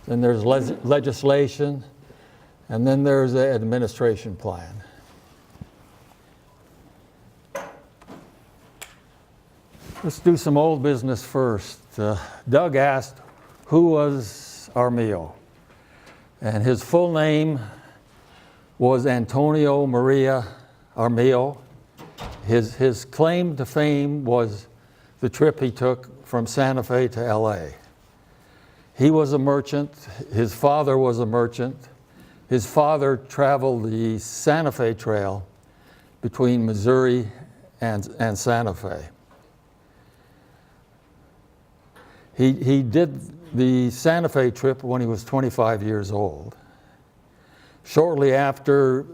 then there's legislation, and then there's the administration plan. Let's do some old business first. Doug asked, who was Armijo? And his full name was Antonio Maria Armijo. His claim to fame was the trip he took from Santa Fe to LA. He was a merchant. His father was a merchant. His father traveled the Santa Fe Trail between Missouri and Santa Fe. He did the Santa Fe trip when he was 25 years old. Shortly after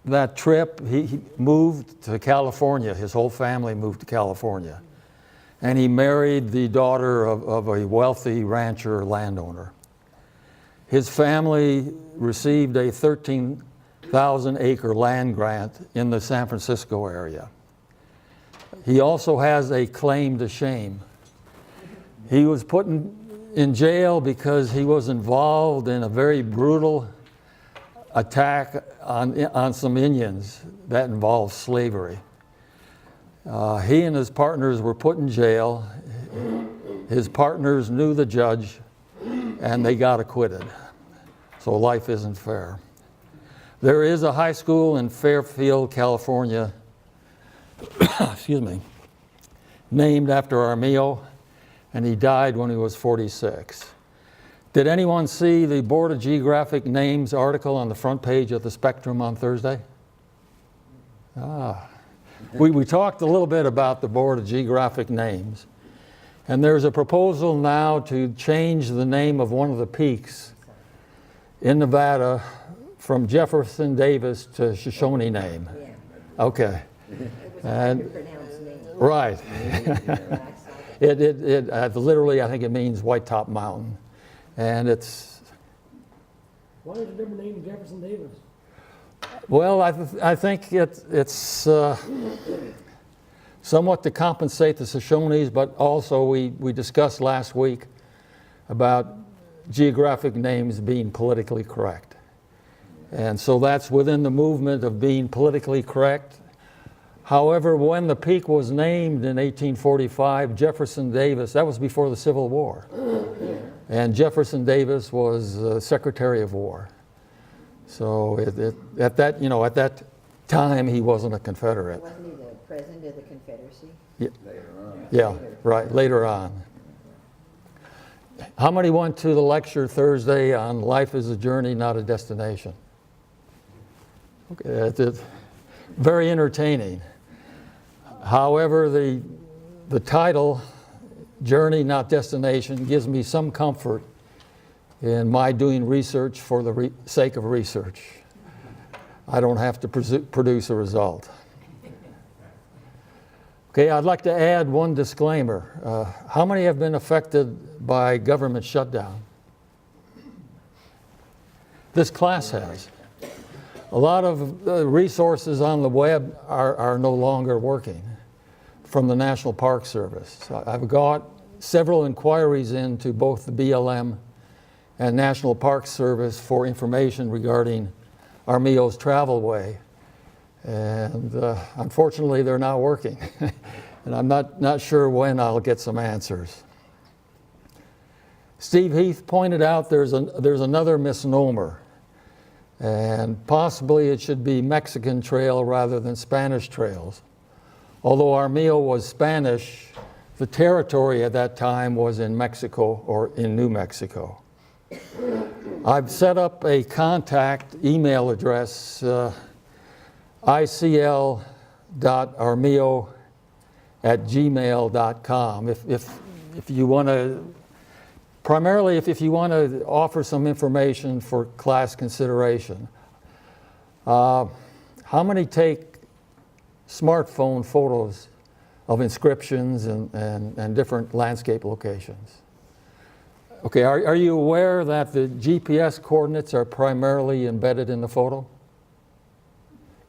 that trip, he moved to California. His whole family moved to California. And he married the daughter of a wealthy rancher landowner. His family received a 13,000-acre land grant in the San Francisco area. He also has a claim to shame. He was put in jail because he was involved in a very brutal attack on some Indians that involved slavery. He and his partners were put in jail. His partners knew the judge, and they got acquitted. So life isn't fair. There is a high school in Fairfield, California, excuse me, named after Armijo, and he died when he was 46. Did anyone see the Board of Geographic Names article on the front page of the Spectrum on Thursday? We talked a little bit about the Board of Geographic Names, and there's a proposal now to change the name of one of the peaks in Nevada from Jefferson Davis to Shoshone name. Okay. And, right. It literally, I think it means White Top Mountain. And it's... Why is it never named Jefferson Davis? Well, I think it's somewhat to compensate the Shoshones, but also we discussed last week about geographic names being politically correct. And so that's within the movement of being politically correct. However, when the peak was named in 1845, Jefferson Davis, that was before the Civil War. And Jefferson Davis was Secretary of War. So at that time, he wasn't a Confederate. Wasn't he the president of the Confederacy? Yeah, yeah, right, later on. How many went to the lecture Thursday on Life is a Journey, Not a Destination? Okay, it's very entertaining. However, the title, Journey, Not Destination, gives me some comfort in my doing research for the sake of research. I don't have to produce a result. Okay, I'd like to add one disclaimer. How many have been affected by government shutdown? This class has. A lot of resources on the web are no longer working from the National Park Service. I've got several inquiries into both the BLM and National Park Service for information regarding Armijo's travelway. And unfortunately, they're not working. And I'm not sure when I'll get some answers. Steve Heath pointed out there's another misnomer. And possibly it should be Mexican Trail rather than Spanish trails. Although Armijo was Spanish, the territory at that time was in Mexico or in New Mexico. I've set up a contact email address, icl.armijo@gmail.com. If you want to, primarily if you want to offer some information for class consideration. How many take smartphone photos of inscriptions and different landscape locations? Okay, are you aware that the GPS coordinates are primarily embedded in the photo?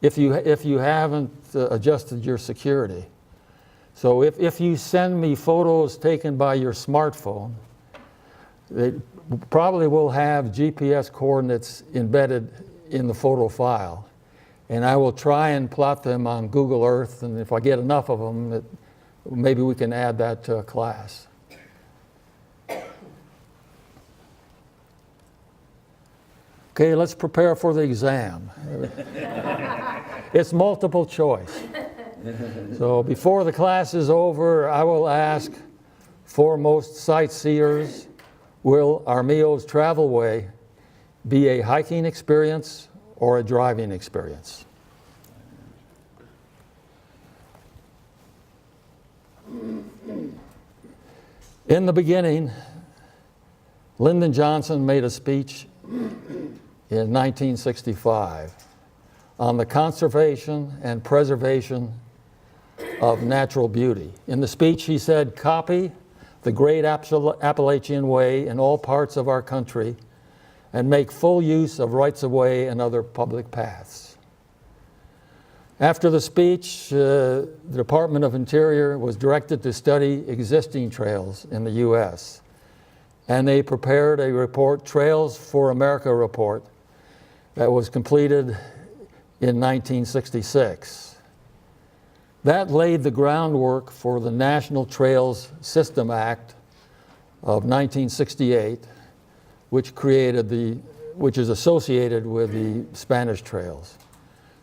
If you haven't adjusted your security. So if you send me photos taken by your smartphone, They probably will have GPS coordinates embedded in the photo file. And I will try and plot them on Google Earth, and if I get enough of them, maybe we can add that to a class. Okay, let's prepare for the exam. It's multiple choice. So before the class is over, I will ask foremost sightseers, will Armijo's Travelway be a hiking experience or a driving experience? In the beginning, Lyndon Johnson made a speech in 1965 on the conservation and preservation of natural beauty. In the speech, he said, "Copy the great Appalachian Way in all parts of our country and make full use of rights-of-way and other public paths." After the speech, the Department of Interior was directed to study existing trails in the U.S., and they prepared a report, Trails for America report, that was completed in 1966. That laid the groundwork for the National Trails System Act of 1968, which is associated with the Spanish trails.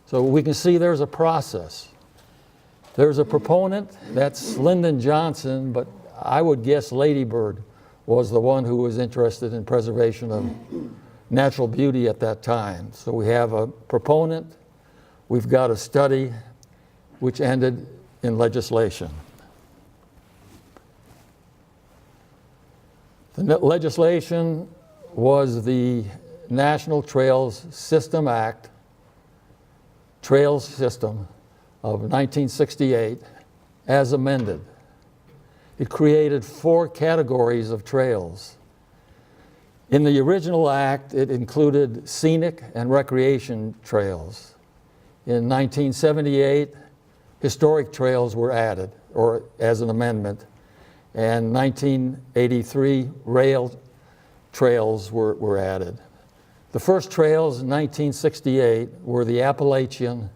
So we can see there's a process. There's a proponent, that's Lyndon Johnson, but I would guess Lady Bird was the one who was interested in preservation of natural beauty at that time. So we have a proponent, we've got a study, which ended in legislation. The legislation was the National Trails System Act, Trails System of 1968, as amended. It created 4 categories of trails. In the original act, it included scenic and recreation trails. In 1978, historic trails were added, or as an amendment, and 1983 rail trails were added. The first trails in 1968 were the Appalachian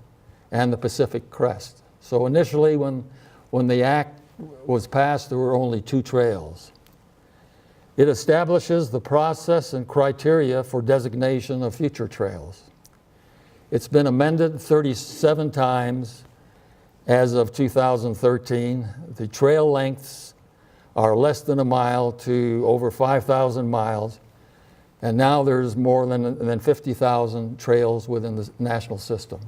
and the Pacific Crest. So initially, when the act was passed, there were only 2 trails. It establishes the process and criteria for designation of future trails. It's been amended 37 times as of 2013. The trail lengths are less than a mile to over 5,000 miles, and now there's more than 50,000 trails within the national system.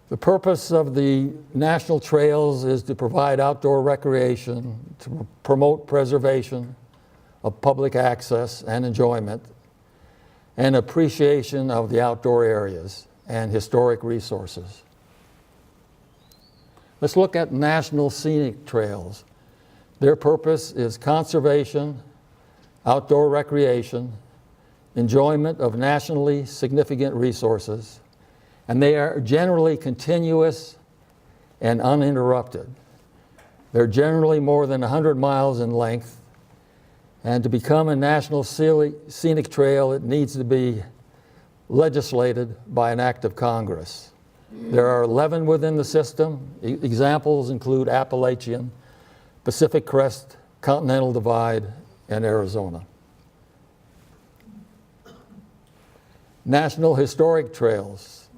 The purpose of the national trails is to provide outdoor recreation, to promote preservation of public access and enjoyment, and appreciation of the outdoor areas and historic resources. Let's look at national scenic trails. Their purpose is conservation, outdoor recreation, enjoyment of nationally significant resources, and they are generally continuous and uninterrupted. They're generally more than 100 miles in length, and to become a national scenic trail, it needs to be legislated by an act of Congress. There are 11 within the system. Examples include Appalachian, Pacific Crest, Continental Divide, and Arizona. National Historic Trails.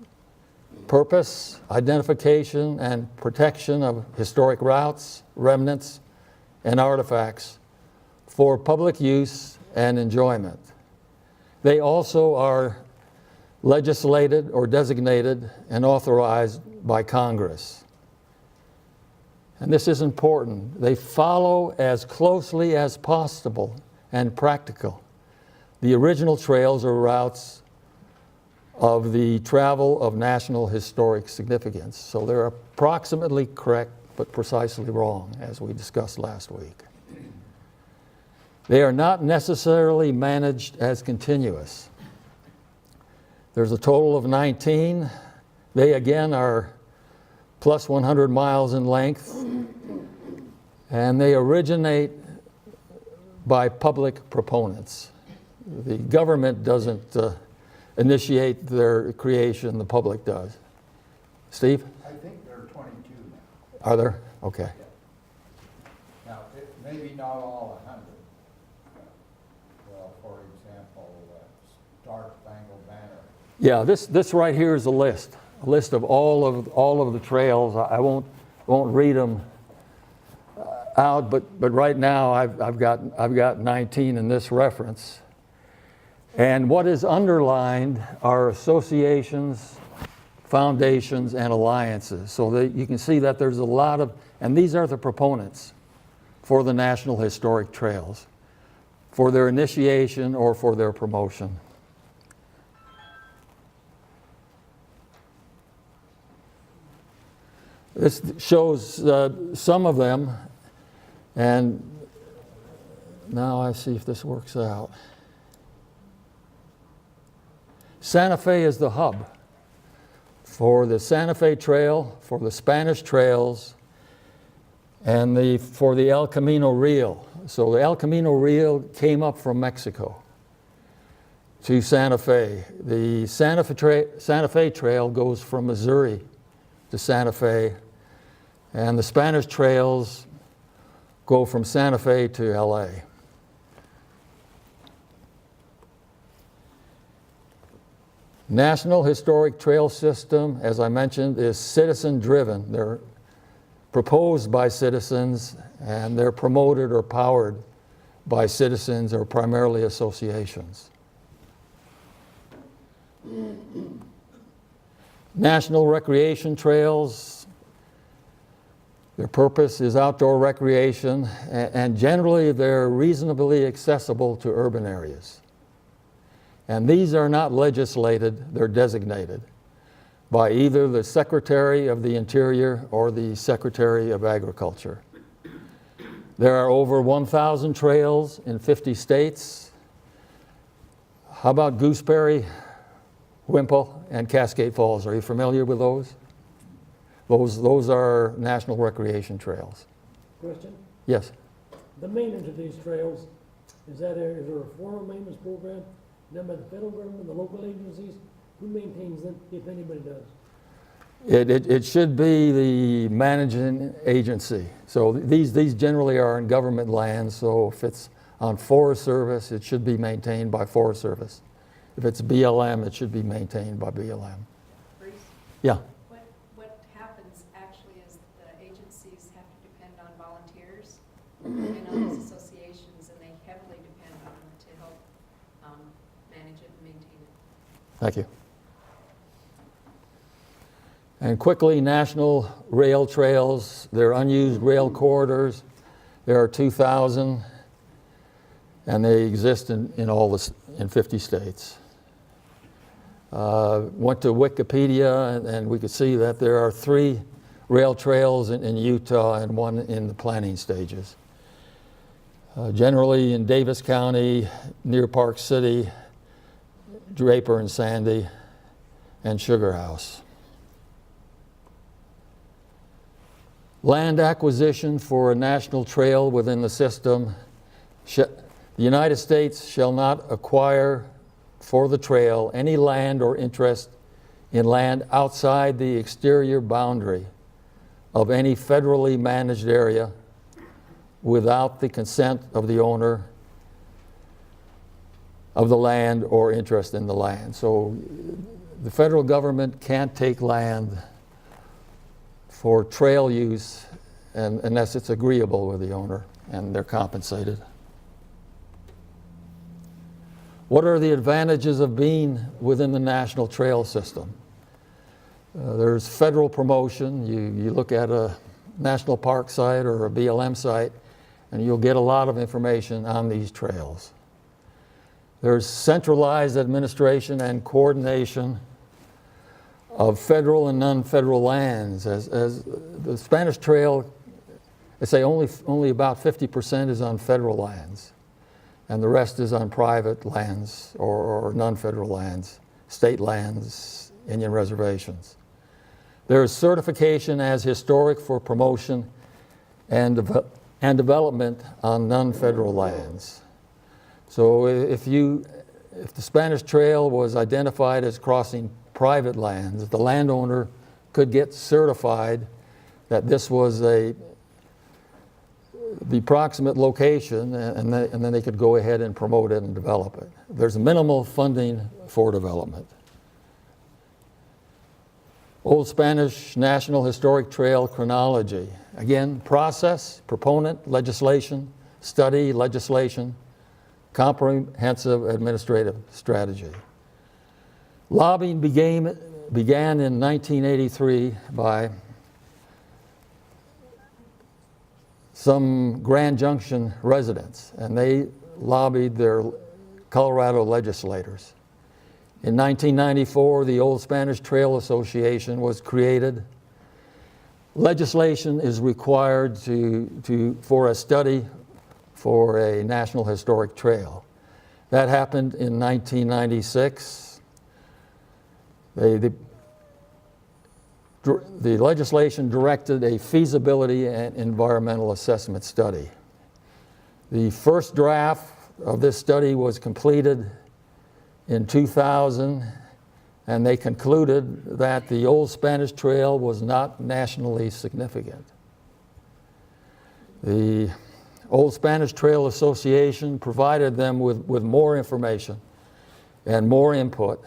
Purpose, identification, and protection of historic routes, remnants, and artifacts for public use and enjoyment. They also are legislated or designated and authorized by Congress. And this is important. They follow as closely as possible and practical the original trails or routes of the travel of national historic significance. So they're approximately correct, but precisely wrong, as we discussed last week. They are not necessarily managed as continuous. There's a total of 19. They again are plus 100 miles in length, And they originate by public proponents. The government doesn't initiate their creation, the public does. Steve? I think there are 22 now. Are there? Okay. Now, maybe not all 100. Well, for example, Star Spangled Banner. Yeah, this right here is a list of all of the trails. I won't read them out, but right now I've got 19 in this reference. And what is underlined are associations, foundations, and alliances. So that you can see that there's a lot of, and these are the proponents for the National Historic Trails, for their initiation or for their promotion. This shows some of them, and now I see if this works out. Santa Fe is the hub for the Santa Fe Trail, for the Spanish trails, and for the El Camino Real. So the El Camino Real came up from Mexico to Santa Fe. The Santa Fe Trail goes from Missouri to Santa Fe, and the Spanish trails go from Santa Fe to LA. National Historic Trail System, as I mentioned, is citizen-driven. They're proposed by citizens, and they're promoted or powered by citizens or primarily associations. National Recreation Trails, their purpose is outdoor recreation, and generally they're reasonably accessible to urban areas. And these are not legislated, they're designated by either the Secretary of the Interior or the Secretary of Agriculture. There are over 1,000 trails in 50 states. How about Gooseberry, Whimple, and Cascade Falls? Are you familiar with those? Those are national recreation trails. Question? Yes. The maintenance of these trails, is there a formal maintenance program done by the federal government, the local agencies? Who maintains them, if anybody does? It should be the managing agency. So these generally are in government lands, so if it's on Forest Service, it should be maintained by Forest Service. If it's BLM, it should be maintained by BLM. Bruce, Yeah. what happens actually is the agencies have to depend on volunteers and on these associations, and they heavily depend on them to help manage it and maintain it. Thank you. And quickly, national rail trails, they're unused rail corridors. There are 2,000, and they exist in 50 states. Went to Wikipedia, and we could see that there are 3 rail trails in Utah and 1 in the planning stages. Generally in Davis County, near Park City, Draper and Sandy, and Sugar House. Land acquisition for a national trail within the system. The United States shall not acquire for the trail any land or interest in land outside the exterior boundary of any federally managed area without the consent of the owner of the land or interest in the land. So the federal government can't take land for trail use unless it's agreeable with the owner and they're compensated. What are the advantages of being within the national trail system? There's federal promotion. You look at a national park site or a BLM site and you'll get a lot of information on these trails. There's centralized administration and coordination of federal and non-federal lands. As the Spanish Trail, I say only about 50% is on federal lands, and the rest is on private lands or non-federal lands, state lands, Indian reservations. There is certification as historic for promotion and and development on non-federal lands. So if the Spanish Trail was identified as crossing private lands, the landowner could get certified that this was the approximate location, and then they could go ahead and promote it and develop it. There's minimal funding for development. Old Spanish National Historic Trail chronology. Again, process, proponent, legislation, study, legislation, comprehensive administrative strategy. Lobbying began in 1983 by some Grand Junction residents, and they lobbied their Colorado legislators. In 1994, the Old Spanish Trail Association was created. Legislation is required for a study for a National Historic Trail. That happened in 1996. The legislation directed a feasibility and environmental assessment study. The first draft of this study was completed in 2000, and they concluded that the Old Spanish Trail was not nationally significant. The Old Spanish Trail Association provided them with more information and more input.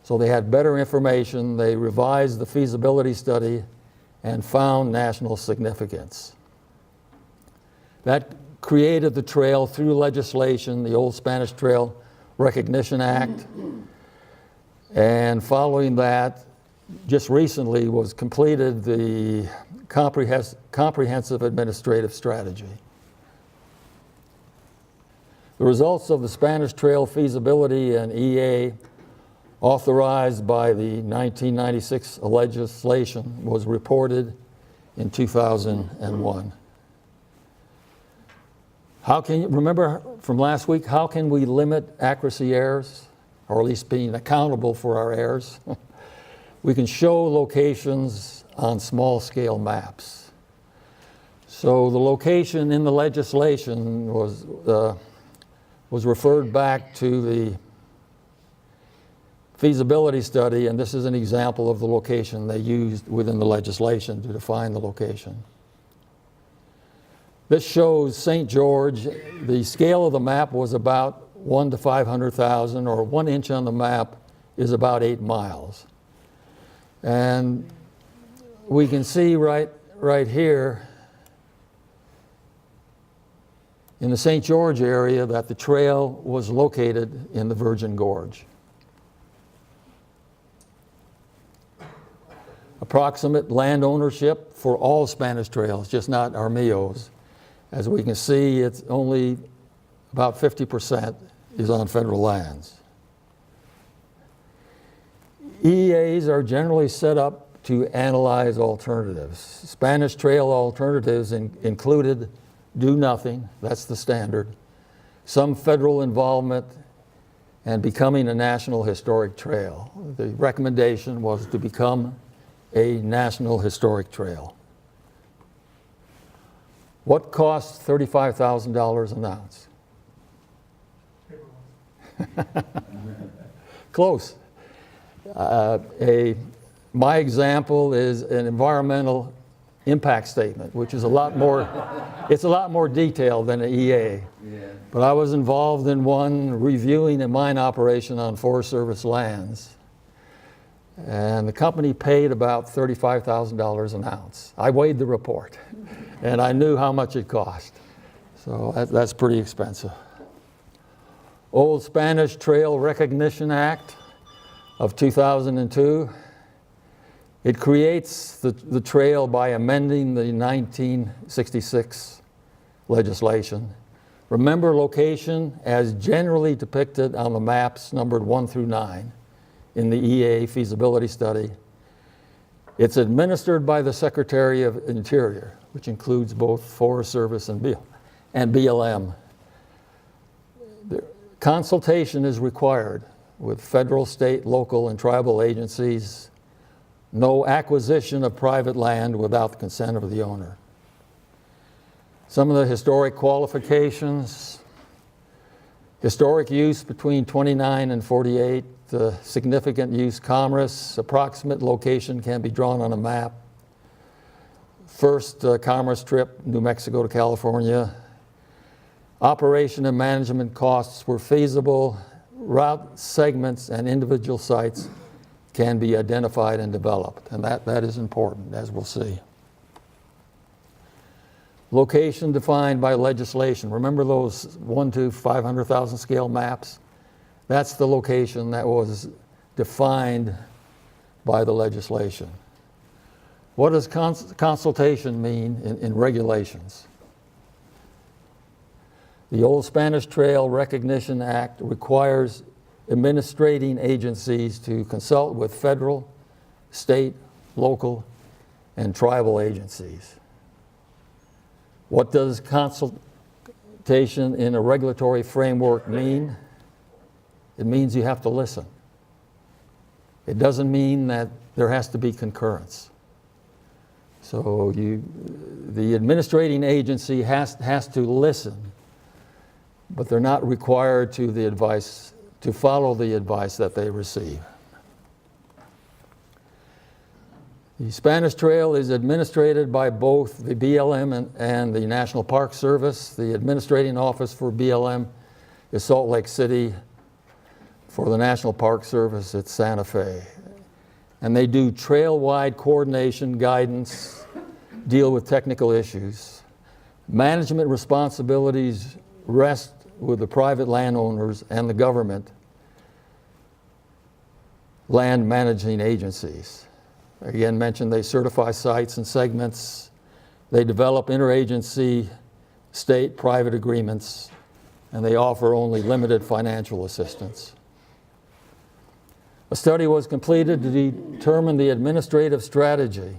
So they had better information. They revised the feasibility study and found national significance. That created the trail through legislation, the Old Spanish Trail Recognition Act. And following that, just recently was completed the comprehensive administrative strategy. The results of the Spanish Trail feasibility and EA authorized by the 1996 legislation was reported in 2001. How can you, remember from last week, how can we limit accuracy errors, or at least being accountable for our errors? We can show locations on small scale maps. So the location in the legislation was referred back to the feasibility study, and this is an example of the location they used within the legislation to define the location. This shows St. George. The scale of the map was about 1 to 500,000, or 1 inch on the map is about 8 miles. And we can see right here in the St. George area that the trail was located in the Virgin Gorge. Approximate land ownership for all Spanish trails, just not Armijo's. As we can see, it's only about 50% is on federal lands. EAs are generally set up to analyze alternatives. Spanish Trail alternatives included do nothing, that's the standard, some federal involvement, and becoming a National Historic Trail. The recommendation was to become a National Historic Trail. What costs $35,000 an ounce? Close. My example is an environmental impact statement, which is a lot more, it's a lot more detailed than an EA. Yeah. But I was involved in one reviewing a mine operation on Forest Service lands. And the company paid about $35,000 an ounce. I weighed the report, and I knew how much it cost. So that's pretty expensive. Old Spanish Trail Recognition Act of 2002. It creates the trail by amending the 1966 legislation. Remember location as generally depicted on the maps numbered 1 through 9 in the EA feasibility study. It's administered by the Secretary of Interior, which includes both Forest Service and BLM. The consultation is required with federal, state, local, and tribal agencies. No acquisition of private land without the consent of the owner. Some of the historic qualifications: historic use between 29 and 48, significant use commerce, approximate location can be drawn on a map. First commerce trip, New Mexico to California. Operation and management costs were feasible. Route segments and individual sites can be identified and developed, and that is important, as we'll see. Location defined by legislation. Remember those 1 to 500,000 scale maps? That's the location that was defined by the legislation. What does consultation mean in regulations? The Old Spanish Trail Recognition Act requires administrating agencies to consult with federal, state, local, and tribal agencies. What does consultation in a regulatory framework mean? It means you have to listen. It doesn't mean that there has to be concurrence. So the administrating agency has to listen, but they're not required to follow the advice that they receive. The Spanish Trail is administered by both the BLM and the National Park Service. The administrating office for BLM is Salt Lake City. For the National Park Service, it's Santa Fe. And they do trail-wide coordination, guidance, deal with technical issues. Management responsibilities rest with the private landowners and the government land managing agencies. Again, mentioned they certify sites and segments. They develop interagency, state, private agreements, and they offer only limited financial assistance. A study was completed to determine the administrative strategy.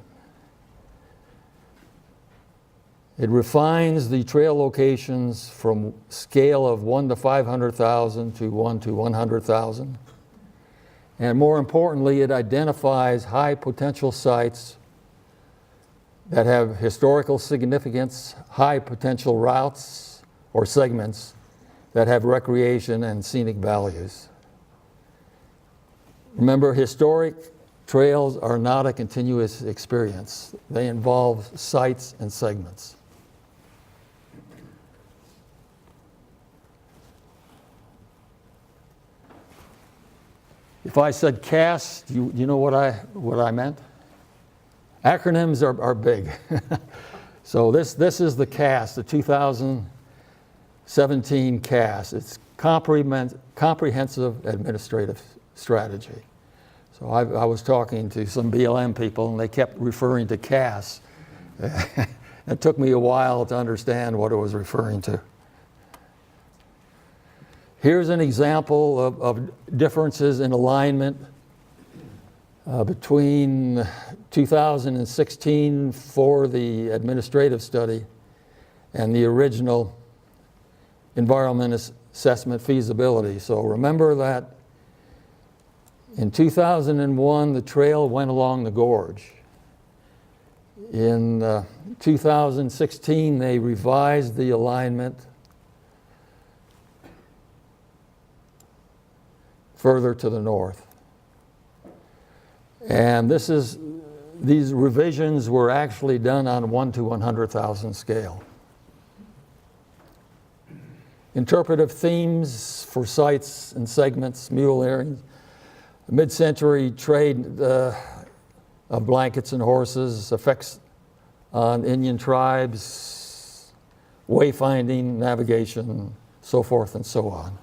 It refines the trail locations from scale of 1 to 500,000 to 1 to 100,000. And more importantly, it identifies high potential sites that have historical significance, high potential routes or segments that have recreation and scenic values. Remember, historic trails are not a continuous experience. They involve sites and segments. If I said CAS, you know what I meant? Acronyms are big. So this is the CAS, the 2017 CAS. It's Comprehensive Administrative Strategy. So I was talking to some BLM people and they kept referring to CAS. It took me a while to understand what it was referring to. Here's an example of differences in alignment between 2016 for the administrative study and the original environment assessment feasibility. So remember that in 2001, the trail went along the gorge. In 2016, they revised the alignment further to the north. And these revisions were actually done on 1 to 100,000 scale. Interpretive themes for sites and segments, mule areas, mid-century trade of blankets and horses, effects on Indian tribes, wayfinding, navigation, so forth and so on.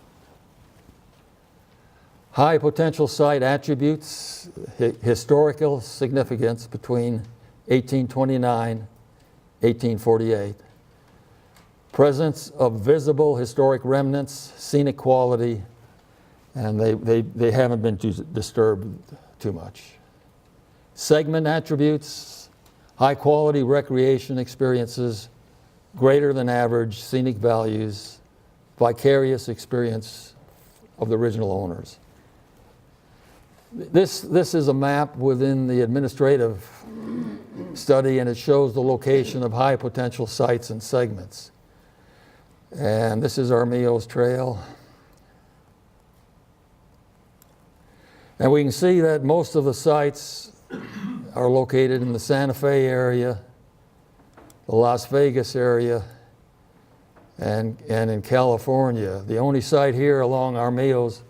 High potential site attributes, historical significance between 1829, 1848. Presence of visible historic remnants, scenic quality, and they haven't been disturbed too much. Segment attributes, high quality recreation experiences, greater than average scenic values, vicarious experience of the original owners. This is a map within the administrative study, and it shows the location of high potential sites and segments. And this is Armijo's Trail. And we can see that most of the sites are located in the Santa Fe area, the Las Vegas area, and in California. The only site here along Armijo's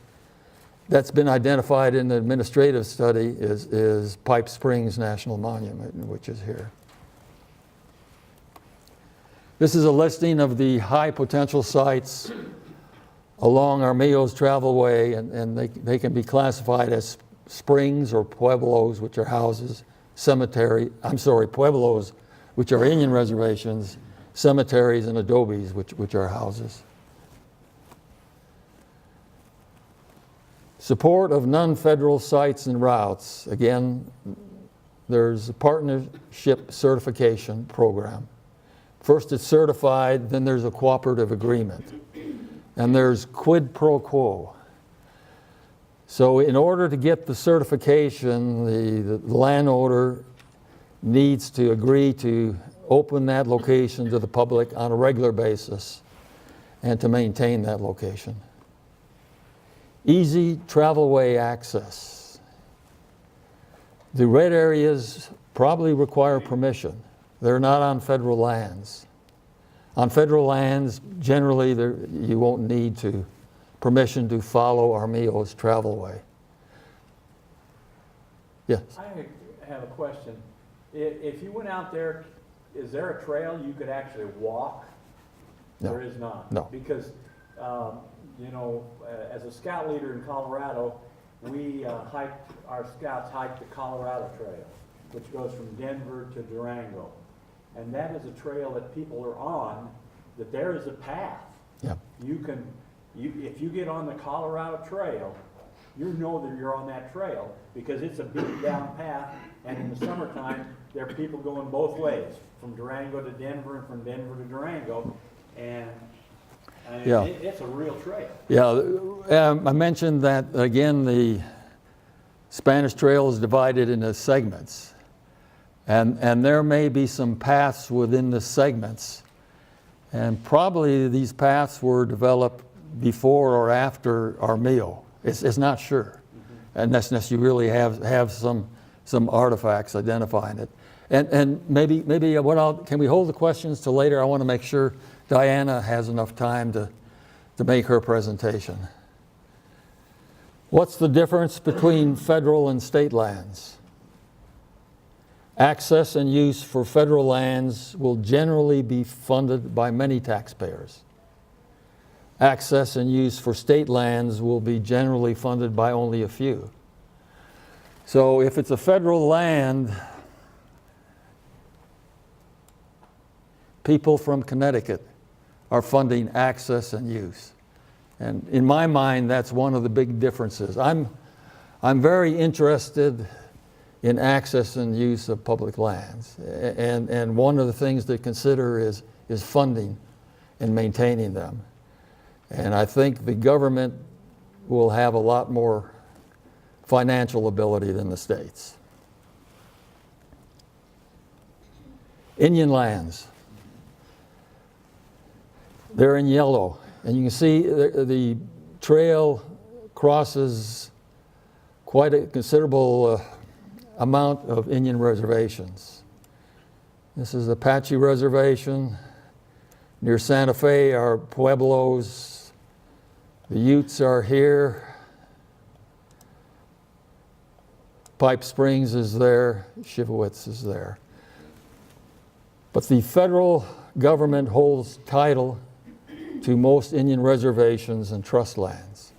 that's been identified in the administrative study is Pipe Springs National Monument, which is here. This is a listing of the high potential sites along Armijo's travelway, and they can be classified as springs or pueblos, which are houses, pueblos, which are Indian reservations, cemeteries, and adobes, which are houses. Support of non-federal sites and routes. Again, there's a partnership certification program. First it's certified, then there's a cooperative agreement. And there's quid pro quo. So in order to get the certification, the landowner needs to agree to open that location to the public on a regular basis and to maintain that location. Easy travelway access. The red areas probably require permission. They're not on federal lands. On federal lands, generally, you won't need permission to follow Armijo's travelway. Yes? I have a question. If you went out there, is there a trail you could actually walk? No. There is not? No. Because, as a scout leader in Colorado, our scouts hiked the Colorado Trail, which goes from Denver to Durango. And that is a trail that people are on, that there is a path. Yeah. If you get on the Colorado Trail, you know that you're on that trail because it's a beat down path, and in the summertime, there are people going both ways, from Durango to Denver and from Denver to Durango, and Yeah. It's a real trail. Yeah, I mentioned that, again, the Spanish Trail is divided into segments. And there may be some paths within the segments. And probably these paths were developed before or after Armijo. It's not sure. Unless you really have some artifacts identifying it. And maybe can we hold the questions till later? I want to make sure Diana has enough time to make her presentation. What's the difference between federal and state lands? Access and use for federal lands will generally be funded by many taxpayers. Access and use for state lands will be generally funded by only a few. So if it's a federal land, people from Connecticut are funding access and use. And in my mind, that's one of the big differences. I'm very interested in access and use of public lands. And one of the things to consider is funding and maintaining them. And I think the government will have a lot more financial ability than the states. Indian lands. They're in yellow. And you can see the trail crosses quite a considerable amount of Indian reservations. This is Apache Reservation. Near Santa Fe are pueblos. The Utes are here. Pipe Springs is there. Shivowitz is there. But the federal government holds title to most Indian reservations and trust lands.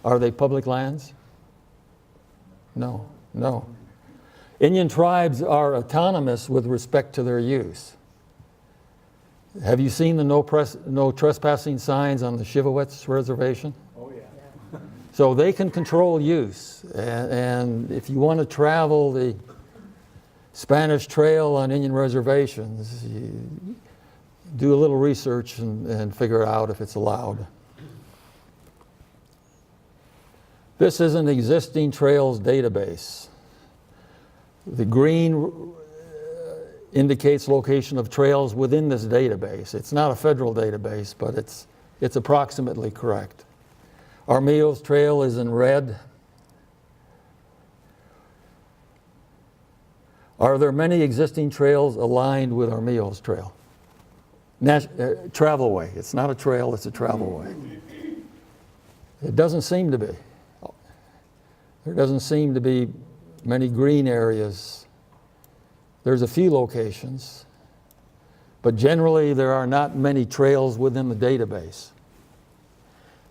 Are they public lands? No. Indian tribes are autonomous with respect to their use. Have you seen the no trespassing signs on the Shivowitz Reservation? Oh, yeah. So they can control use. And if you want to travel the Spanish Trail on Indian reservations, you do a little research and figure out if it's allowed. This is an existing trails database. The green indicates location of trails within this database. It's not a federal database, but it's approximately correct. Armijo's trail is in red. Are there many existing trails aligned with Armijo's trail? Travelway. It's not a trail, it's a travelway. It doesn't seem to be. There doesn't seem to be many green areas. There's a few locations, but generally there are not many trails within the database.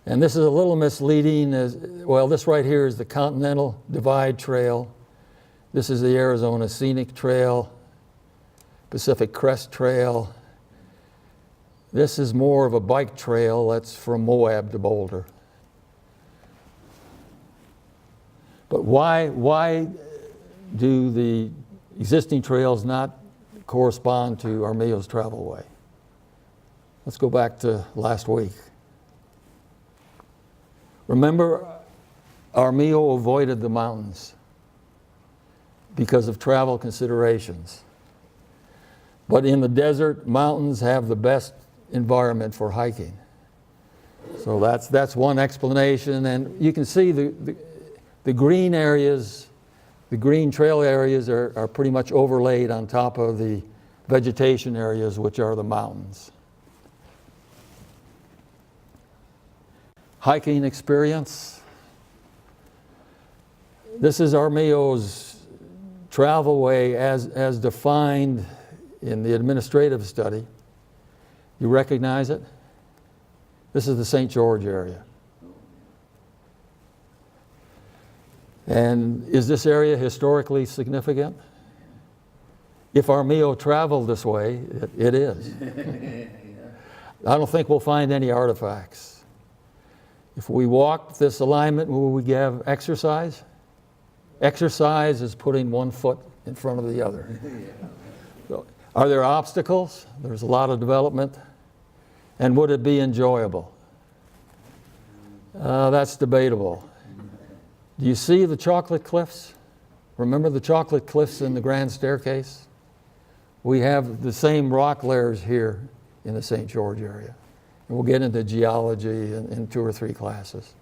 And this is a little misleading. This right here is the Continental Divide Trail. This is the Arizona Scenic Trail, Pacific Crest Trail. This is more of a bike trail that's from Moab to Boulder. But why do the existing trails not correspond to Armijo's travelway? Let's go back to last week. Remember, Armijo avoided the mountains because of travel considerations. But in the desert, mountains have the best environment for hiking. So that's one explanation. And you can see the green areas, the green trail areas are pretty much overlaid on top of the vegetation areas, which are the mountains. Hiking experience. This is Armijo's travelway as defined in the administrative study. You recognize it? This is the St. George area. And is this area historically significant? If Armijo traveled this way, it is. I don't think we'll find any artifacts. If we walk this alignment, will we have exercise? Exercise is putting one foot in front of the other. So, are there obstacles? There's a lot of development. And would it be enjoyable? That's debatable. Do you see the chocolate cliffs? Remember the chocolate cliffs in the Grand Staircase? We have the same rock layers here in the St. George area. And we'll get into geology in 2 or 3 classes.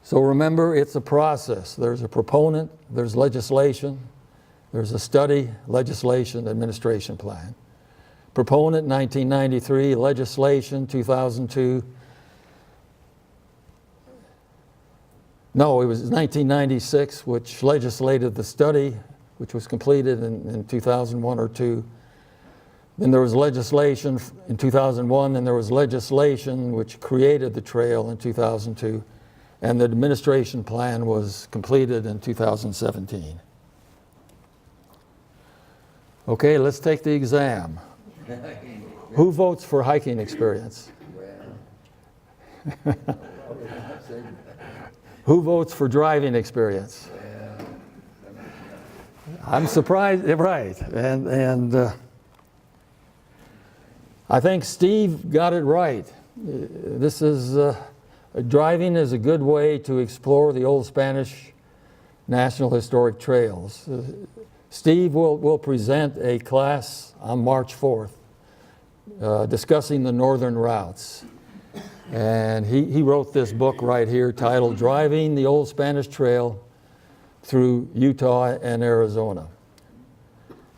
So remember, it's a process. There's a proponent, there's legislation, there's a study, legislation, administration plan. Proponent 1993, legislation 2002. No, it was 1996, which legislated the study, which was completed in 2001 or 2. Then there was legislation in 2001, and there was legislation which created the trail in 2002, and the administration plan was completed in 2017. Okay, let's take the exam. Who votes for hiking experience? Who votes for driving experience? I'm surprised, right, and I think Steve got it right. This is, driving is a good way to explore the old Spanish National Historic Trails. Steve will present a class on March 4th discussing the northern routes. And he wrote this book right here titled Driving the Old Spanish Trail Through Utah and Arizona.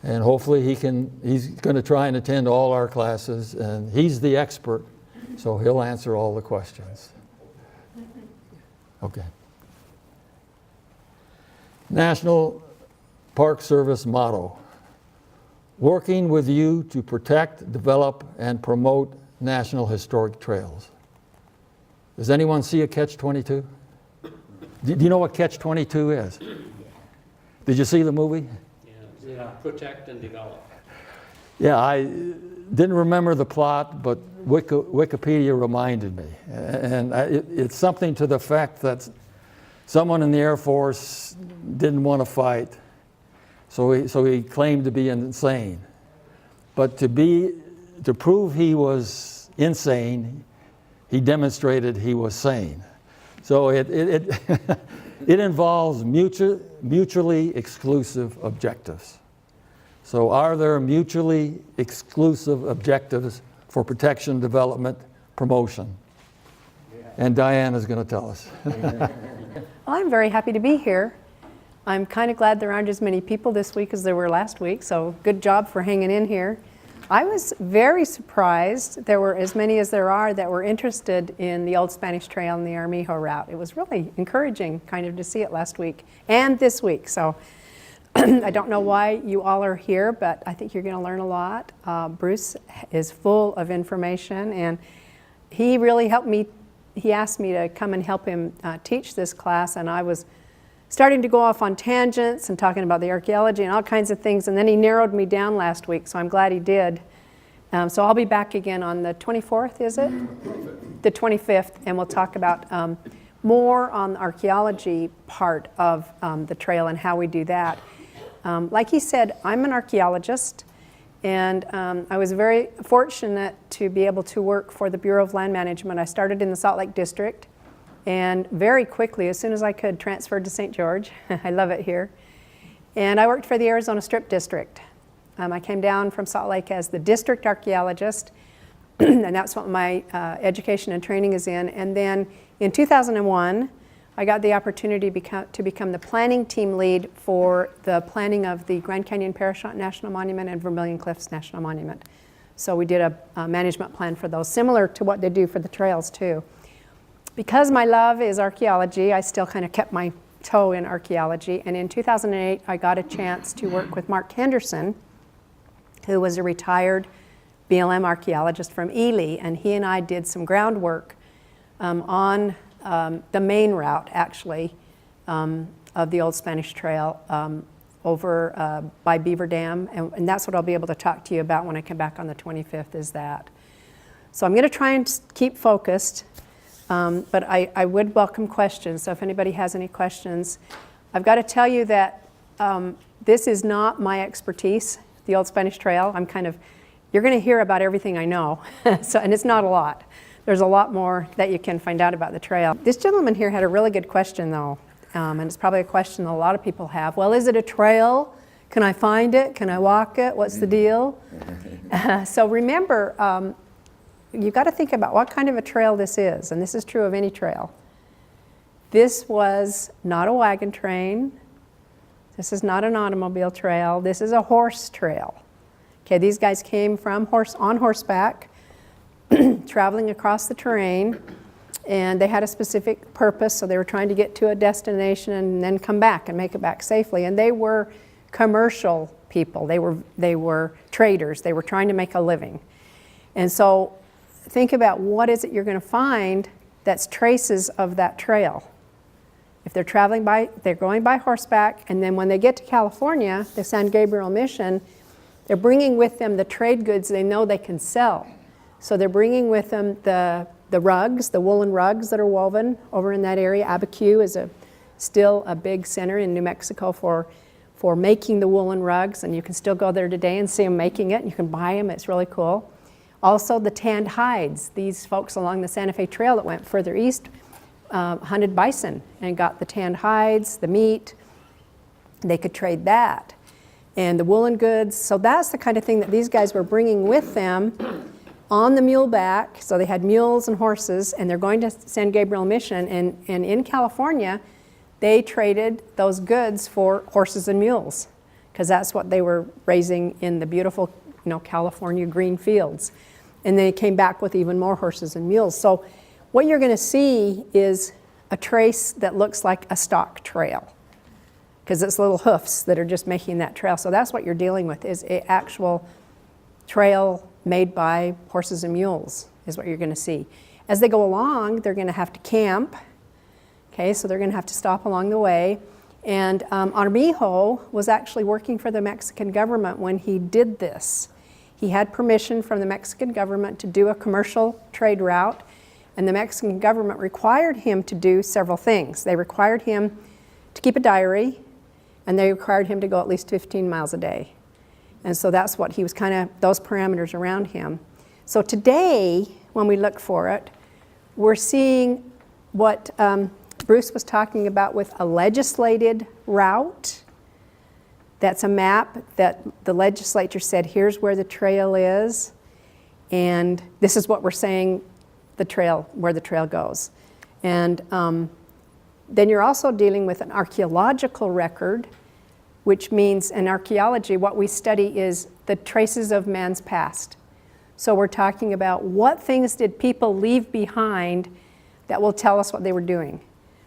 And hopefully he's going to try and attend all our classes, and he's the expert, so he'll answer all the questions. Okay. National Park Service motto: working with you to protect, develop, and promote National Historic Trails. Does anyone see a Catch-22? Do you know what Catch-22 is? Did you see the movie? Yeah, protect and develop. Yeah, I didn't remember the plot, but Wikipedia reminded me. And it's something to the effect that someone in the Air Force didn't want to fight, so he claimed to be insane. But to prove he was insane, he demonstrated he was sane. So it involves mutually exclusive objectives. So are there mutually exclusive objectives for protection, development, promotion? And Diane is going to tell us. Well, I'm very happy to be here. I'm kind of glad there aren't as many people this week as there were last week, so good job for hanging in here. I was very surprised there were as many as there are that were interested in the Old Spanish Trail and the Armijo route. It was really encouraging kind of to see it last week and this week. So I don't know why you all are here, but I think you're going to learn a lot. Bruce is full of information, and he really helped me. He asked me to come and help him teach this class, and I was starting to go off on tangents and talking about the archaeology and all kinds of things, and then he narrowed me down last week, so I'm glad he did. So I'll be back again on the 24th, is it? 25th. The 25th, and we'll talk about more on the archaeology part of the trail and how we do that. Like he said, I'm an archaeologist, and I was very fortunate to be able to work for the Bureau of Land Management. I started in the Salt Lake District, and very quickly, as soon as I could, transferred to St. George. I love it here. And I worked for the Arizona Strip District. I came down from Salt Lake as the district archaeologist, and that's what my education and training is in. And then in 2001, I got the opportunity to become the planning team lead for the planning of the Grand Canyon Parashant National Monument and Vermilion Cliffs National Monument. So we did a management plan for those, similar to what they do for the trails too. Because my love is archaeology, I still kind of kept my toe in archaeology. And in 2008, I got a chance to work with Mark Henderson, who was a retired BLM archaeologist from Ely. And he and I did some groundwork on the main route, actually, of the Old Spanish Trail over by Beaver Dam. And that's what I'll be able to talk to you about when I come back on the 25th, is that. So I'm going to try and keep focused. But I would welcome questions, so if anybody has any questions. I've got to tell you that this is not my expertise, the Old Spanish Trail. You're going to hear about everything I know, and it's not a lot. There's a lot more that you can find out about the trail. This gentleman here had a really good question, though, and it's probably a question that a lot of people have. Well, is it a trail? Can I find it? Can I walk it? What's the deal? So remember, you've got to think about what kind of a trail this is, and this is true of any trail. This was not a wagon train. This is not an automobile trail. This is a horse trail. Okay, these guys came from on horseback, traveling across the terrain, and they had a specific purpose, so they were trying to get to a destination and then come back and make it back safely. And they were commercial people. They were traders. They were trying to make a living. And so think about what is it you're going to find that's traces of that trail. If they're they're going by horseback, and then when they get to California, the San Gabriel Mission, they're bringing with them the trade goods they know they can sell. So they're bringing with them the rugs, the woolen rugs that are woven over in that area. Abiquiu is still a big center in New Mexico for making the woolen rugs, and you can still go there today and see them making it, and you can buy them. It's really cool. Also the tanned hides. These folks along the Santa Fe Trail that went further east hunted bison and got the tanned hides, the meat. They could trade that. And the woolen goods. So that's the kind of thing that these guys were bringing with them on the mule back. So they had mules and horses, and they're going to San Gabriel Mission. And in California, they traded those goods for horses and mules, because that's what they were raising in the beautiful, California green fields. And they came back with even more horses and mules. So what you're going to see is a trace that looks like a stock trail, because it's little hoofs that are just making that trail. So that's what you're dealing with, is an actual trail made by horses and mules is what you're going to see. As they go along, they're going to have to camp. Okay, so they're going to have to stop along the way. And Armijo was actually working for the Mexican government when he did this. He had permission from the Mexican government to do a commercial trade route, and the Mexican government required him to do several things. They required him to keep a diary, and they required him to go at least 15 miles a day. And so that's what he was those parameters around him. So today, when we look for it, we're seeing what Bruce was talking about with a legislated route, that's a map that the legislature said, here's where the trail is, and this is what we're saying where the trail goes. And then you're also dealing with an archaeological record, which means in archaeology, what we study is the traces of man's past. So we're talking about what things did people leave behind that will tell us what they were doing.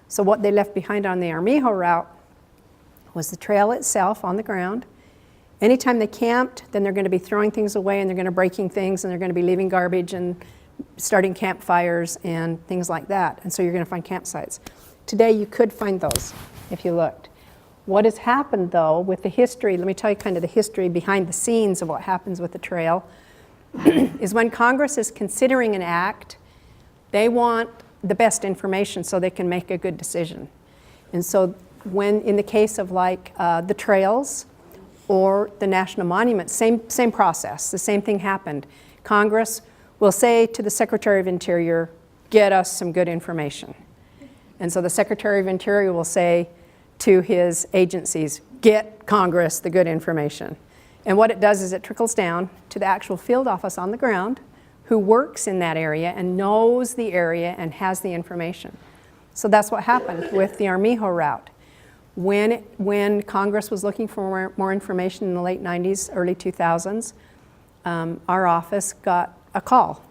So what they left behind on the Armijo route was the trail itself on the ground. Anytime they camped, then they're going to be throwing things away, and they're going to breaking things, and they're going to be leaving garbage and starting campfires and things like that. And so you're going to find campsites. Today you could find those if you looked. What has happened though with the history, let me tell you kind of the history behind the scenes of what happens with the trail, is when Congress is considering an act, they want the best information so they can make a good decision. And so when, in the case of like the trails or the national monuments, same process, the same thing happened. Congress will say to the Secretary of Interior, get us some good information. And so the Secretary of Interior will say to his agencies, get Congress the good information. And what it does is it trickles down to the actual field office on the ground who works in that area and knows the area and has the information. So that's what happened with the Armijo route. When Congress was looking for more information in the late 90s, early 2000s, our office got a call.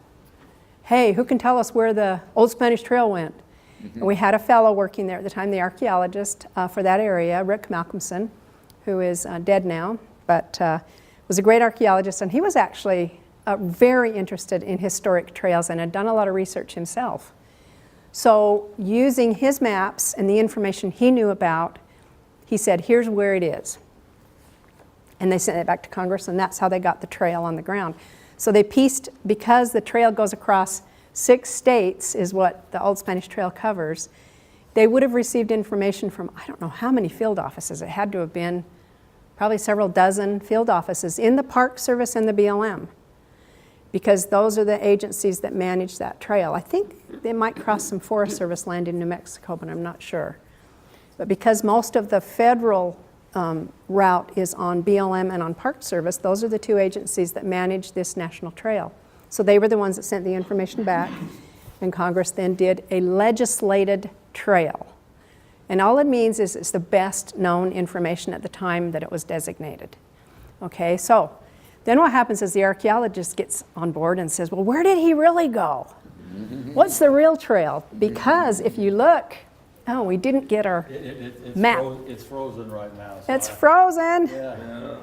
Hey, who can tell us where the Old Spanish Trail went? Mm-hmm. And we had a fellow working there at the time, the archaeologist for that area, Rick Malcolmson, who is dead now, but was a great archaeologist, and he was actually very interested in historic trails and had done a lot of research himself. So using his maps and the information he knew about, he said, here's where it is. And they sent it back to Congress, and that's how they got the trail on the ground. So they pieced, because the trail goes across 6 states, is what the Old Spanish Trail covers, they would have received information from, I don't know how many field offices. It had to have been probably several dozen field offices in the Park Service and the BLM, because those are the agencies that manage that trail. I think they might cross some Forest Service land in New Mexico, but I'm not sure. But because most of the federal route is on BLM and on Park Service, those are the 2 agencies that manage this national trail. So they were the ones that sent the information back, and Congress then did a legislated trail. And all it means is it's the best known information at the time that it was designated. Okay, so then what happens is the archaeologist gets on board and says, well, where did he really go? What's the real trail? Because if you look, oh, we didn't get our map. It's frozen right now. So It's frozen. Yeah.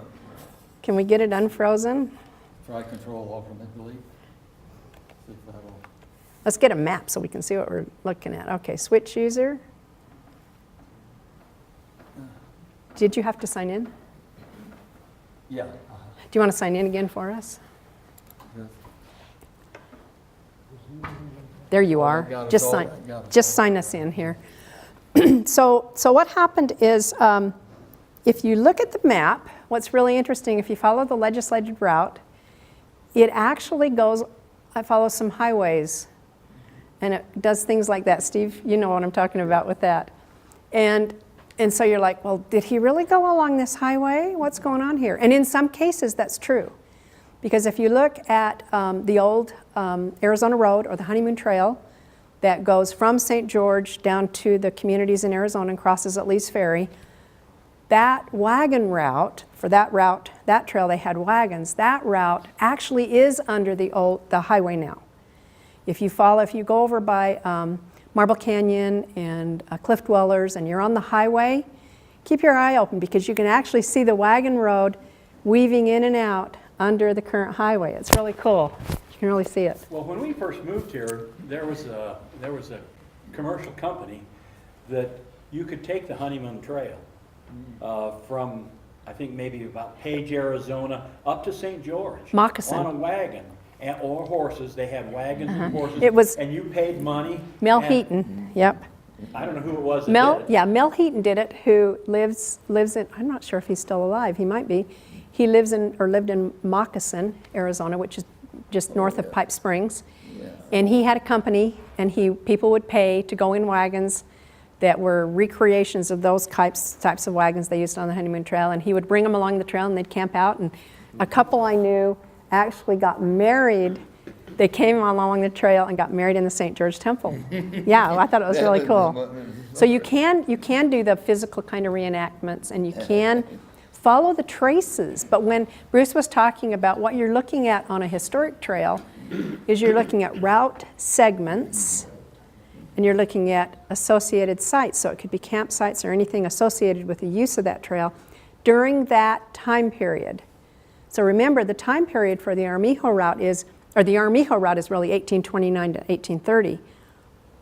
Can we get it unfrozen? Try Control Alternate Delete. See if that'll. Let's get a map so we can see what we're looking at. Okay, switch user. Did you have to sign in? Yeah. Do you want to sign in again for us? There you are. got it Just all. sign. Got it Just all. sign us in here. So what happened is, if you look at the map, what's really interesting, if you follow the legislated route, it actually follows some highways, and it does things like that. Steve, you know what I'm talking about with that. And so you're like, well, did he really go along this highway? What's going on here? And in some cases, that's true. Because if you look at the old Arizona Road or the Honeymoon Trail that goes from St. George down to the communities in Arizona and crosses at Lee's Ferry, that wagon route, for that trail they had wagons, that route actually is under the highway now. If you go over by Marble Canyon and Cliff Dwellers and you're on the highway, keep your eye open because you can actually see the wagon road weaving in and out under the current highway. It's really cool. You can really see it. Well, when we first moved here, there was a commercial company that you could take the Honeymoon Trail from, I think maybe about Page, Arizona, up to St. George. Moccasin. On a wagon. Or horses. They had wagons and horses. It was and you paid money. Mel and Heaton. Yep. I don't know who it was that did it. Yeah, Mel Heaton did it, who lives in, I'm not sure if he's still alive, he might be. He lived in Moccasin, Arizona, which is just north of Pipe Springs. Yeah. And he had a company, and people would pay to go in wagons that were recreations of those types of wagons they used on the honeymoon trail, and he would bring them along the trail and they'd camp out. And a couple I knew actually got married. They came along the trail and got married in the St. George Temple. Yeah, I thought it was really cool. So you can do the physical kind of reenactments, and you can follow the traces. But when Bruce was talking about what you're looking at on a historic trail, is you're looking at route segments, and you're looking at associated sites. So it could be campsites or anything associated with the use of that trail during that time period. So remember, the time period for the Armijo route is really 1829 to 1830.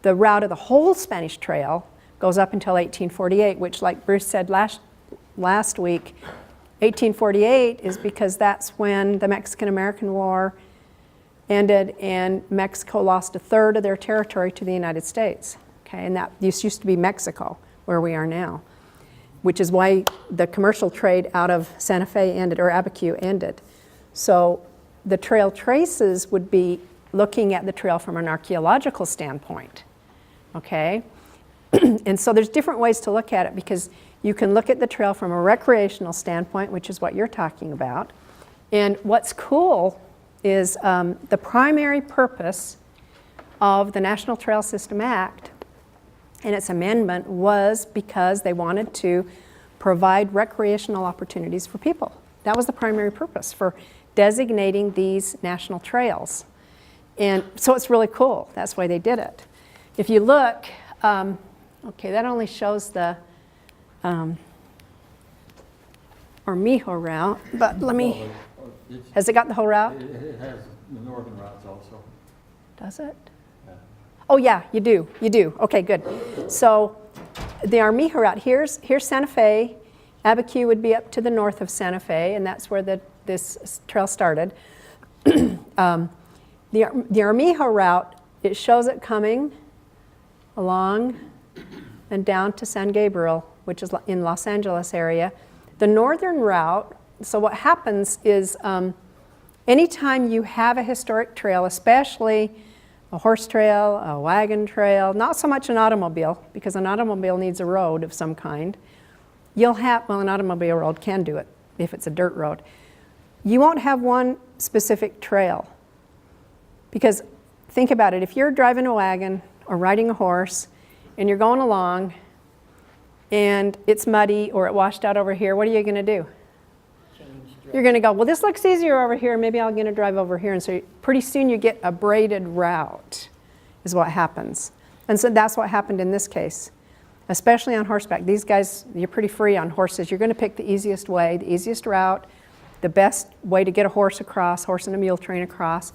The route of the whole Spanish Trail goes up until 1848, which, like Bruce said last week, 1848 is because that's when the Mexican-American War ended and Mexico lost a third of their territory to the United States. Okay, and this used to be Mexico, where we are now, which is why the commercial trade out of Santa Fe ended, or Abiquiu ended. So the trail traces would be looking at the trail from an archaeological standpoint, okay? And so there's different ways to look at it, because you can look at the trail from a recreational standpoint, which is what you're talking about. And what's cool is the primary purpose of the National Trail System Act and its amendment was because they wanted to provide recreational opportunities for people. That was the primary purpose for designating these national trails. And so it's really cool. That's why they did it. If you look, okay, that only shows the Armijo route, but let me, has it got the whole route? It has the northern routes also. Does it? Oh yeah, you do. Okay, good. So the Armijo route, here's Santa Fe. Abiquiu would be up to the north of Santa Fe, and that's where this trail started. The Armijo route, it shows it coming along and down to San Gabriel, which is in Los Angeles area. The northern route, so what happens is anytime you have a historic trail, especially a horse trail, a wagon trail, not so much an automobile, because an automobile needs a road of some kind. You'll have, well, an automobile road can do it if it's a dirt road. You won't have one specific trail, because think about it, if you're driving a wagon or riding a horse and you're going along and it's muddy or it washed out over here, what are you going to do? You're going to go, well, this looks easier over here, maybe I'm going to drive over here. And so pretty soon you get a braided route is what happens. And so that's what happened in this case, especially on horseback. These guys, you're pretty free on horses. You're going to pick the easiest way, the easiest route, the best way to get a horse across, horse and a mule train across.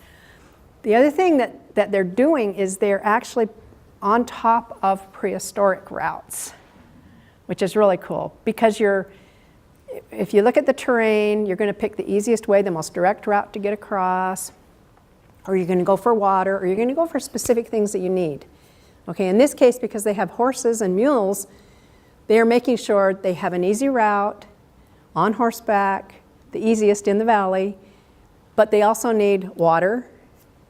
The other thing that they're doing is they're actually on top of prehistoric routes, which is really cool, because if you look at the terrain, you're going to pick the easiest way, the most direct route to get across, or you're going to go for water, or you're going to go for specific things that you need. Okay, in this case, because they have horses and mules, they're making sure they have an easy route on horseback, the easiest in the valley, but they also need water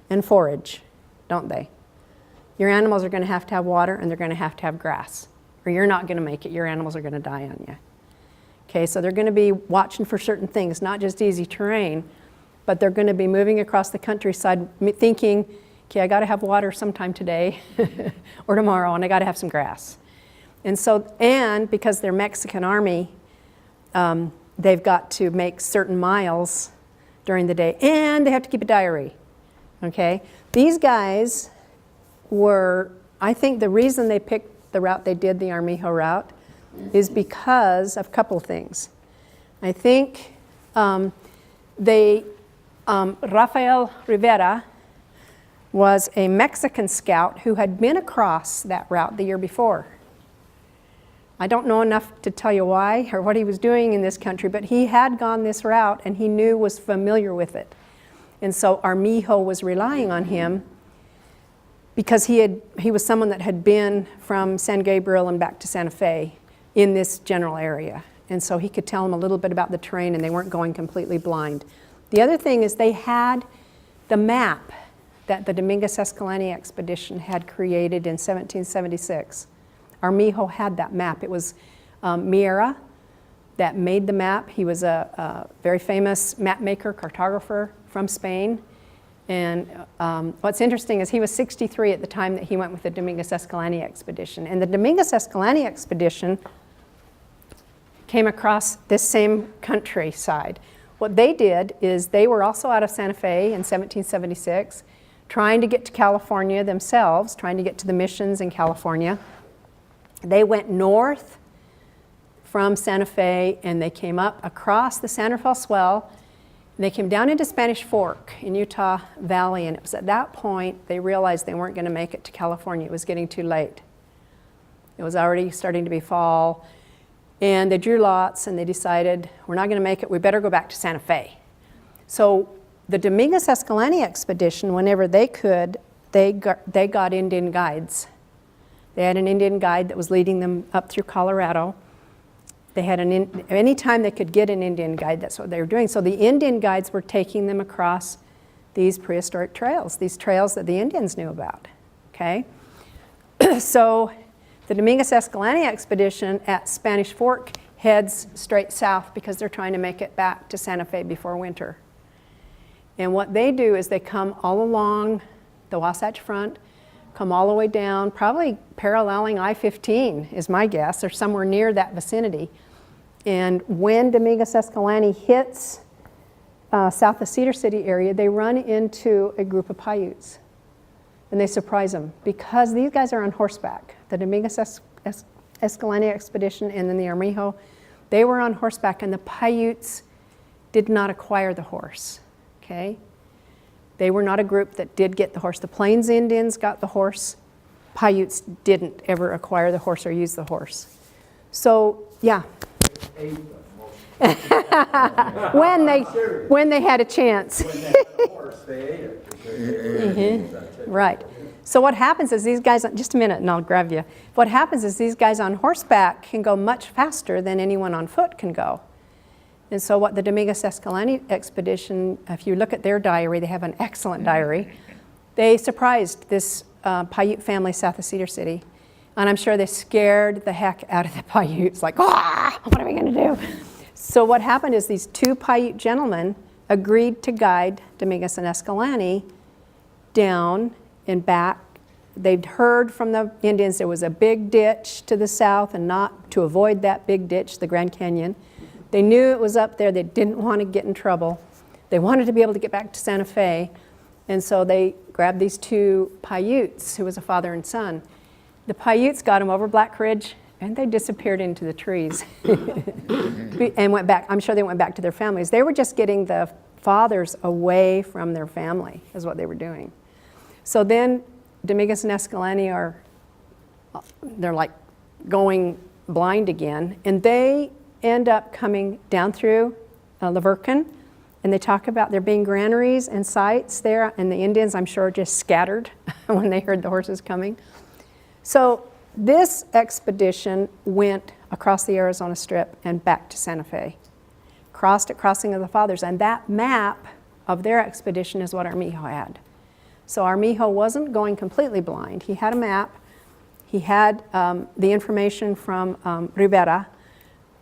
and forage, don't they? Your animals are going to have water, and they're going to have grass, or you're not going to make it. Your animals are going to die on you. Okay, so they're going to be watching for certain things, not just easy terrain, but they're going to be moving across the countryside thinking, okay, I got to have water sometime today or tomorrow, and I got to have some grass. And so, and because they're Mexican Army, they've got to make certain miles during the day, and they have to keep a diary. Okay, these guys were, I think the reason they picked the route they did, the Armijo route, is because of a couple of things. I think Rafael Rivera was a Mexican scout who had been across that route the year before. I don't know enough to tell you why or what he was doing in this country, but he had gone this route and he was familiar with it. And so Armijo was relying on him because he was someone that had been from San Gabriel and back to Santa Fe in this general area. And so he could tell them a little bit about the terrain, and they weren't going completely blind. The other thing is they had the map that the Dominguez Escalante expedition had created in 1776. Armijo had that map. It was Miera that made the map. He was a very famous map maker, cartographer from Spain. And what's interesting is he was 63 at the time that he went with the Dominguez Escalante expedition. And the Dominguez Escalante expedition came across this same countryside. What they did is they were also out of Santa Fe in 1776, trying to get to California themselves, trying to get to the missions in California. They went north from Santa Fe and they came up across the San Rafael Swell. And they came down into Spanish Fork in Utah Valley, and it was at that point they realized they weren't going to make it to California. It was getting too late. It was already starting to be fall. And they drew lots and they decided, we're not going to make it, we better go back to Santa Fe. So the Dominguez Escalante expedition, whenever they could, they got Indian guides. They had an Indian guide that was leading them up through Colorado. They had any time they could get an Indian guide, that's what they were doing. So the Indian guides were taking them across these prehistoric trails, these trails that the Indians knew about, okay? So the Dominguez Escalante expedition at Spanish Fork heads straight south because they're trying to make it back to Santa Fe before winter. And what they do is they come all along the Wasatch Front, come all the way down, probably paralleling I-15 is my guess, or somewhere near that vicinity. And when Dominguez Escalante hits south of Cedar City area, they run into a group of Paiutes. And they surprise them because these guys are on horseback. The Dominguez Escalante expedition and then the Armijo, they were on horseback, and the Paiutes did not acquire the horse, okay? They were not a group that did get the horse. The Plains Indians got the horse. Paiutes didn't ever acquire the horse or use the horse. So, yeah. when they had a chance. Right. So what happens is these guys, just a minute and I'll grab you. What happens is these guys on horseback can go much faster than anyone on foot can go. And so what the Dominguez Escalante expedition, if you look at their diary, they have an excellent diary. They surprised this Paiute family south of Cedar City. And I'm sure they scared the heck out of the Paiutes, like, what are we going to do? So what happened is these two Paiute gentlemen agreed to guide Dominguez and Escalante down and back. They'd heard from the Indians there was a big ditch to the south, and not to avoid that big ditch, the Grand Canyon. They knew it was up there. They didn't want to get in trouble. They wanted to be able to get back to Santa Fe. And so they grabbed these two Paiutes, who was a father and son. The Paiutes got them over Black Ridge, and they disappeared into the trees and went back. I'm sure they went back to their families. They were just getting the fathers away from their family, is what they were doing. So then Dominguez and Escalante they're like going blind again, and they end up coming down through La Virgen, and they talk about there being granaries and sites there, and the Indians, I'm sure, just scattered when they heard the horses coming. So this expedition went across the Arizona Strip and back to Santa Fe, crossed at Crossing of the Fathers, and that map of their expedition is what Armijo had. So Armijo wasn't going completely blind. He had a map. He had the information from Rivera.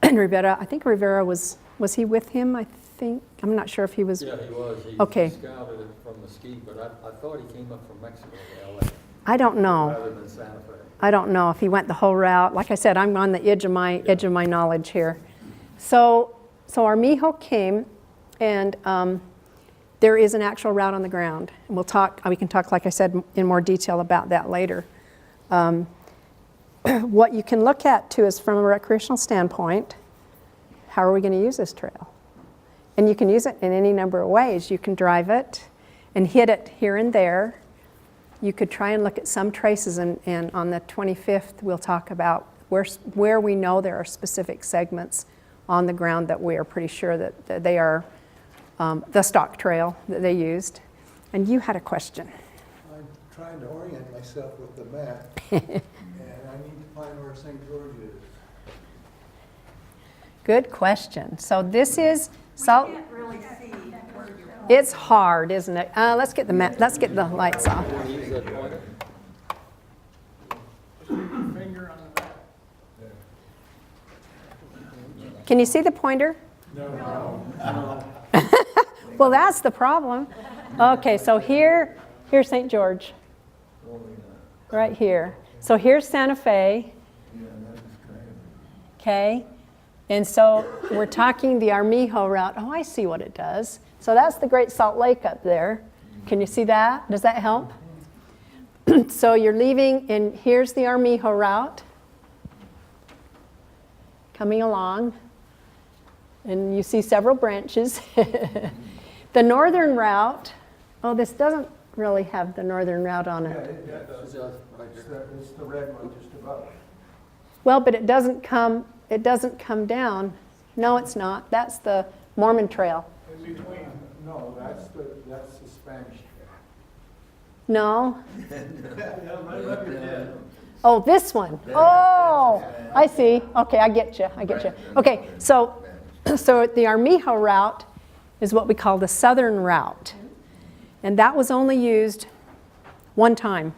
And Rivera, I think Rivera was he with him, I think? I'm not sure if he was. Yeah, he was. He scouted it from Mesquite, but I thought he came up from Mexico to LA. I don't know. Rather than Santa Fe. I don't know if he went the whole route. Like I said, I'm on the edge of my knowledge here. So Armijo came, and there is an actual route on the ground. And we can talk, like I said, in more detail about that later. What you can look at too is from a recreational standpoint, how are we going to use this trail? And you can use it in any number of ways. You can drive it and hit it here and there. You could try and look at some traces, and on the 25th we'll talk about where we know there are specific segments on the ground that we are pretty sure that they are the stock trail that they used. And you had a question. I'm trying to orient myself with the map, and I need to find where St. George is. Good question. So this is Salt. Can't really see where you're It's hard, isn't it? Let's get the lights off. Use that pointer. Can you see the pointer? No. Well, that's the problem. Okay, so here's St. George. Right here. So here's Santa Fe. Okay. And so we're talking the Armijo route. Oh, I see what it does. So that's the Great Salt Lake up there. Can you see that? Does that help? So you're leaving, and here's the Armijo route coming along. And you see several branches. The northern route, oh, this doesn't really have the northern route on Yeah, it. it's the red one just above. Well, but it doesn't come down. No, it's not. That's the Mormon Trail. In between, no, that's the Spanish trail. No. Oh, this one. Oh, I see. Okay, I get you. Okay, so the Armijo route is what we call the southern route. And that was only used one time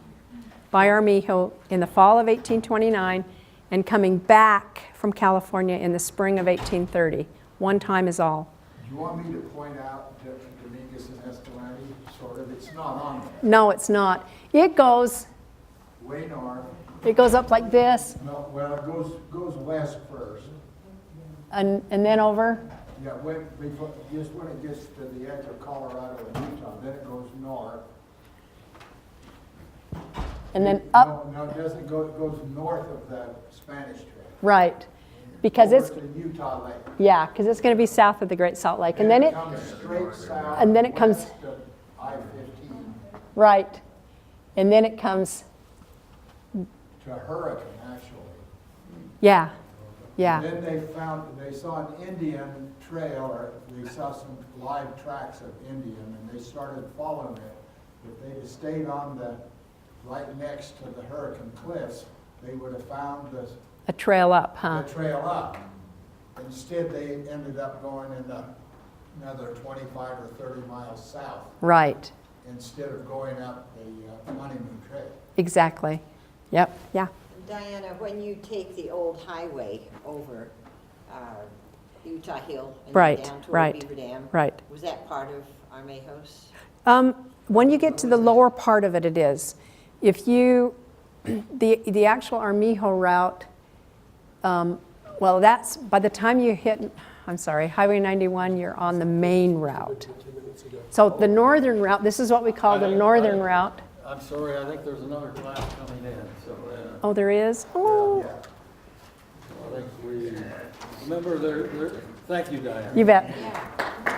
by Armijo in the fall of 1829 and coming back from California in the spring of 1830. One time is all. Do you want me to point out Dominguez and Escalante, sort of? It's not on there. No, it's not. It goes Way north. up like this No, well, it goes west first. and then over. Yeah, just when it gets to the edge of Colorado and Utah, then it goes north. And then up, No, it doesn't go, it goes north of the Spanish Trail. right, because it's, Over to Utah Lake. yeah, because it's going to be south of the Great Salt Lake. And then it, comes straight south. and then it comes- west of I-15 right, and then it comes, to Hurricane, actually. yeah, yeah, Then they saw an Indian trail, or they saw some live tracks of Indian, and they started following it. If they'd have stayed on right next to the Hurricane Cliffs, they would have found a trail up, huh? the trail up. Instead, they ended up going in another 25 or 30 miles south, Right, instead of going up the Honeymoon Trail. exactly. Yep, yeah. Diana, when you take the old highway over Utah Hill and Right, down toward right, Beaver Dam, right. was that part of Armijos? When you get to the lower part of it, it is. If you, the actual Armijo route, well, that's, by the time you hit, I'm sorry, Highway 91, you're on the main route. So the northern route, this is what we call the northern route. I'm sorry, I think there's another class coming in, so Oh, there is? Oh, I think we, remember, thank you, Diane. you bet. Yeah.